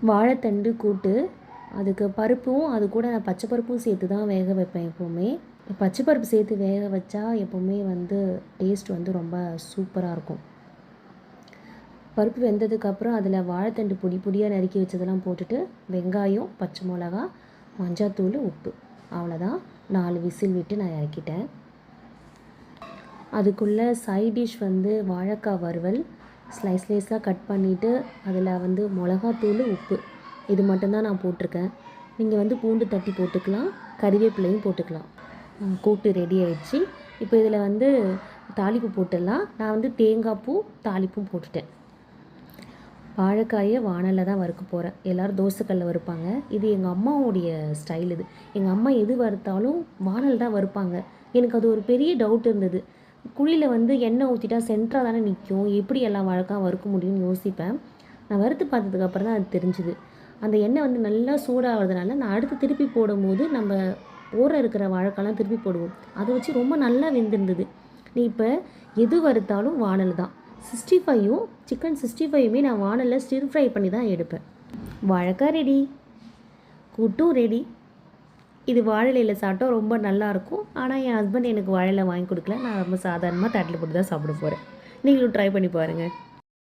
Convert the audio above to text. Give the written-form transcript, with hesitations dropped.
வாழைத்தண்டு கூட்டு, அதுக்கு பருப்பும் அது கூட நான் பச்சை பருப்பும் சேர்த்து தான் வேக வைப்பேன் எப்போவுமே. பச்சை பருப்பு சேர்த்து வேக வச்சா எப்போவுமே டேஸ்ட் ரொம்ப சூப்பராக இருக்கும். பருப்பு வெந்ததுக்கப்புறம் அதில் வாழைத்தண்டு பொடி பொடியாக நறுக்கி வச்சதெல்லாம் போட்டுட்டு வெங்காயம், பச்சை மிளகா, மஞ்சத்தூள், உப்பு, அவ்வளோதான். 4 விசில் விட்டு நான் இறக்கிட்டேன். அதுக்குள்ளே சைட் டிஷ் வாழைக்காய் வறுவல் ஸ்லைஸாக கட் பண்ணிவிட்டு அதில் மிளகாத்தூள், உப்பு இது மட்டும்தான் நான் போட்டிருக்கேன். நீங்கள் பூண்டு தட்டி போட்டுக்கலாம், கறிவேப்பிலையும் போட்டுக்கலாம். கூட்டு ரெடி ஆயிடுச்சு. இப்போ இதில் தாளிப்பு போட்டுடலாம். நான் தேங்காய் பூ தாளிப்பும் போட்டுட்டேன். வாழைக்காயை வாணலில் தான் வறுக்க போகிறேன். எல்லோரும் தோசைக்கல்லில் வறுப்பாங்க. இது எங்கள் அம்மாவுடைய ஸ்டைல். இது எங்கள் அம்மா எது வறுத்தாலும் வாணல் தான் வறுப்பாங்க. எனக்கு அது ஒரு பெரிய டவுட் இருந்தது. குழியில் எண்ணெய் ஊற்றிட்டா சென்டராக தானே நிற்கும், எப்படி எல்லாம் வாழைக்காய் வறுக்க முடியும்னு யோசிப்பேன். நான் வறுத்து பார்த்ததுக்கப்புறம் தான் அது தெரிஞ்சுது. அந்த எண்ணெய் நல்லா சூடாகிறதுனால நான் அடுத்து திருப்பி போடும்போது நம்ம ஊற இருக்கிற வாழைக்காய்லாம் திருப்பி போடுவோம். அதை வச்சு ரொம்ப நல்லா வெந்திருந்தது. நீ இப்போ எது வறுத்தாலும் வாணல் தான். 65யும் சிக்கன் 65யுமே நான் வாணலில் ஸ்டிர் ஃப்ரை பண்ணி தான் எடுப்பேன். வாழைக்காய் ரெடி, கூட்டும் ரெடி. இது வாழையில சாப்பிட்டா ரொம்ப நல்லாயிருக்கும். ஆனால் என் ஹஸ்பண்ட் எனக்கு வாழையில வாங்கி கொடுக்கல. நான் ரொம்ப சாதாரணமாக தட்டில் போட்டு தான் சாப்பிட போகிறேன். நீங்களும் ட்ரை பண்ணி பாருங்கள்.